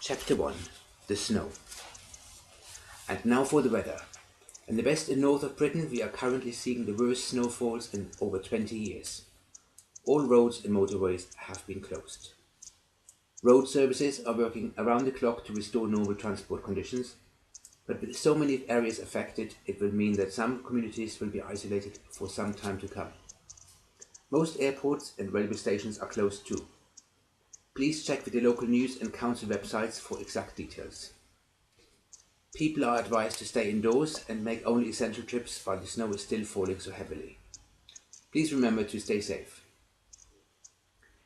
Chapter 1. The Snow. And now for the weather. In the west and north of Britain we are currently seeing the worst snowfalls in over 20 years. All roads and motorways have been closed. Road services are working around the clock to restore normal transport conditions, but with so many areas affected, it will mean that some communities will be isolated for some time to come. Most airports and railway stations are closed too. Please check with the local news and council websites for exact details. People are advised to stay indoors and make only essential trips while the snow is still falling so heavily. Please remember to stay safe.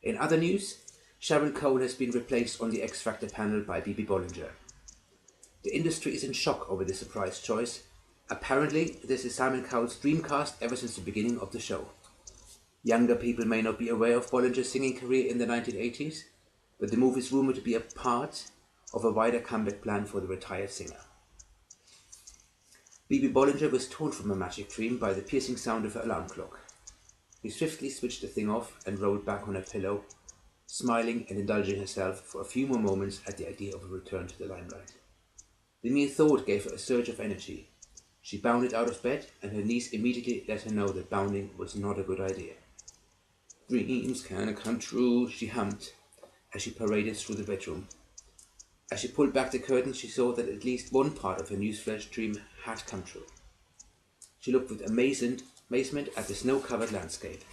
In other news, Sharon Cole has been replaced on the X Factor panel by Bebe Bollinger. The industry is in shock over the surprise choice. Apparently, this is Simon Cowell's dream cast ever since the beginning of the show. Younger people may not be aware of Bollinger's singing career in the 1980s, but the move is rumoured to be a part of a wider comeback plan for the retired singer. Bebe Bollinger was torn from a magic dream by the piercing sound of her alarm clock. He swiftly switched the thing off and rolled back on her pillow, smiling and indulging herself for a few more moments at the idea of a return to the limelight. The mere thought gave her a surge of energy. She bounded out of bed, and her niece immediately let her know that bounding was not a good idea. "Dreams can come true," she hummed, as she paraded through the bedroom. As she pulled back the curtain, she saw that at least one part of her newsflash dream had come true. She looked with amazement at the snow-covered landscape.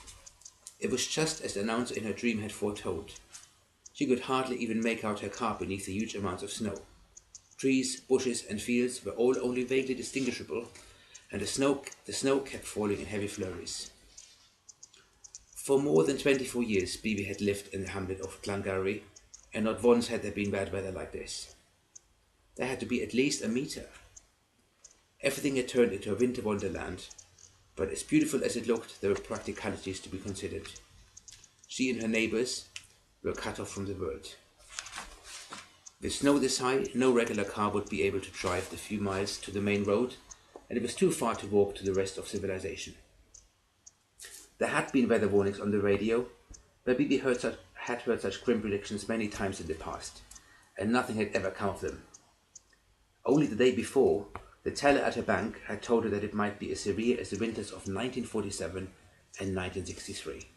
It was just as the announcer in her dream had foretold. She could hardly even make out her car beneath the huge amounts of snow. Trees, bushes and fields were all only vaguely distinguishable, and the snow kept falling in heavy flurries. For more than 24 years, Bebe had lived in the hamlet of Glengarry, and not once had there been bad weather like this. There had to be at least a meter. Everything had turned into a winter wonderland, but as beautiful as it looked, there were practicalities to be considered. She and her neighbours were cut off from the world. With snow this high, no regular car would be able to drive the few miles to the main road, and it was too far to walk to the rest of civilization. There had been weather warnings on the radio, but Bebe had heard such grim predictions many times in the past, and nothing had ever come of them. Only the day before, the teller at her bank had told her that it might be as severe as the winters of 1947 and 1963.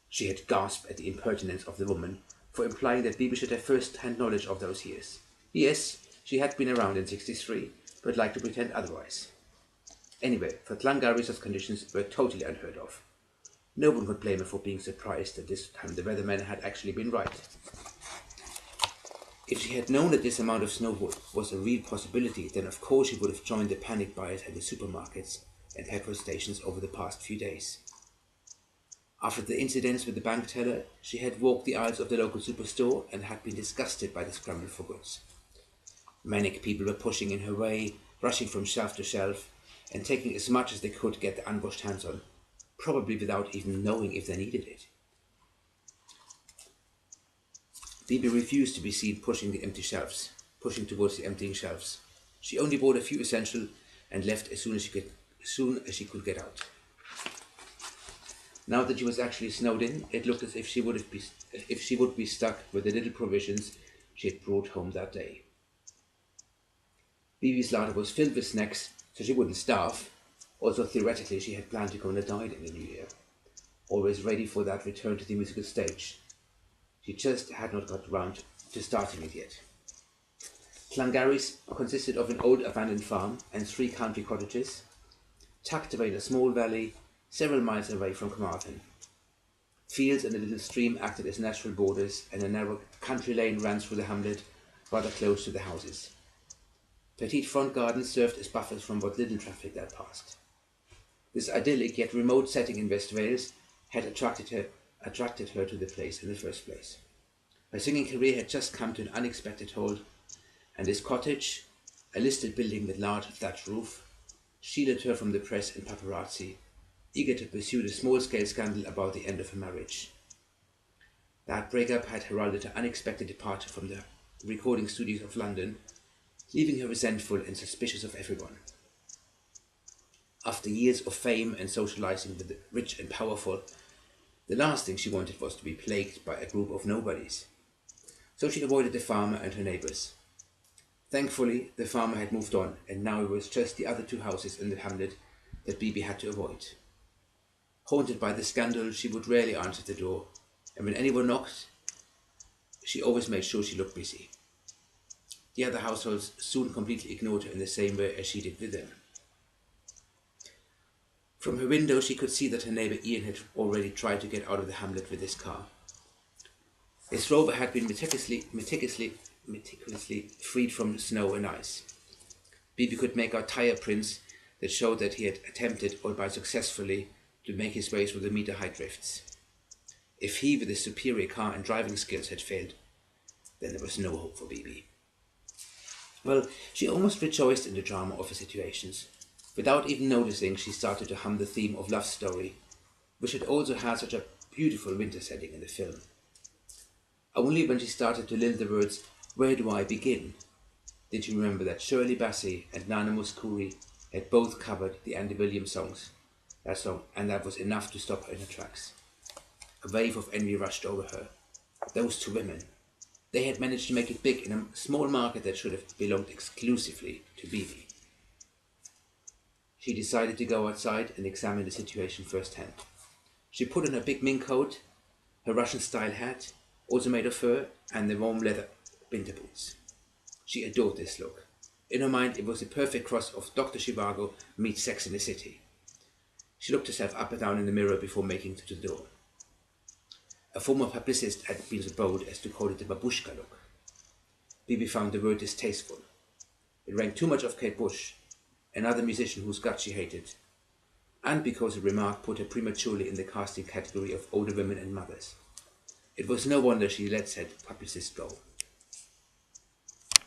She had gasped at the impertinence of the woman for implying that Bebe should have first-hand knowledge of those years. Yes, she had been around in 63, but liked to pretend otherwise. Anyway, for Glengarry, such conditions were totally unheard of. No one could blame her for being surprised that this time the weatherman had actually been right. If she had known that this amount of snow was a real possibility, then of course she would have joined the panic buyers at the supermarkets and petrol stations over the past few days. After the incidents with the bank teller, she had walked the aisles of the local superstore and had been disgusted by the scramble for goods. Manic people were pushing in her way, rushing from shelf to shelf, and taking as much as they could get their unwashed hands on, probably without even knowing if they needed it. Bebe refused to be seen pushing towards the emptying shelves. She only bought a few essential and left as soon as she could get out. Now that she was actually snowed in, it looked as if she would be stuck with the little provisions she had brought home that day. Bebe's larder was filled with snacks, so she wouldn't starve. Also, theoretically, she had planned to go on a diet in the new year, always ready for that return to the musical stage. She just had not got around to starting it yet. Glengarry consisted of an old abandoned farm and 3 country cottages, tucked away in a small valley several miles away from Carmarthen. Fields and a little stream acted as natural borders, and a narrow country lane ran through the hamlet, rather close to the houses. Petite front gardens served as buffers from what little traffic there passed. This idyllic yet remote setting in West Wales had attracted her to the place in the first place. Her singing career had just come to an unexpected halt, and this cottage, a listed building with large thatched roof, shielded her from the press and paparazzi, eager to pursue the small-scale scandal about the end of her marriage. That breakup had heralded her unexpected departure from the recording studios of London, leaving her resentful and suspicious of everyone. After years of fame and socializing with the rich and powerful, the last thing she wanted was to be plagued by a group of nobodies. so she avoided the farmer and her neighbours. Thankfully, the farmer had moved on, and now it was just the other two houses in the hamlet that Bebe had to avoid. Haunted by the scandal, she would rarely answer the door, and when anyone knocked, she always made sure she looked busy. The other households soon completely ignored her in the same way as she did with them. From her window, she could see that her neighbour Ian had already tried to get out of the hamlet with his car. His rover had been meticulously freed from snow and ice. Bebe could make out tyre prints that showed that he had attempted, albeit successfully, to make his way through the meter-high drifts. If he, with his superior car and driving skills, had failed, then there was no hope for Bebe. Well, she almost rejoiced in the drama of her situations. Without even noticing, she started to hum the theme of Love Story, which had also had such a beautiful winter setting in the film. Only when she started to lilt the words, "Where do I begin?" did she remember that Shirley Bassey and Nana Mouskouri had both covered the Andy Williams song, and that was enough to stop her in her tracks. A wave of envy rushed over her. Those two women. They had managed to make it big in a small market that should have belonged exclusively to Bebe. She decided to go outside and examine the situation firsthand. She put on her big mink coat, her Russian-style hat, also made of fur, and the warm leather winter boots. She adored this look. In her mind, it was the perfect cross of Dr. Zhivago meets Sex in the City. She looked herself up and down in the mirror before making it to the door. A former publicist had been so bold as to call it the babushka look. Bebe found the word distasteful. It rang too much of Kate Bush, another musician whose guts she hated, and because the remark put her prematurely in the casting category of older women and mothers. It was no wonder she let said publicist go.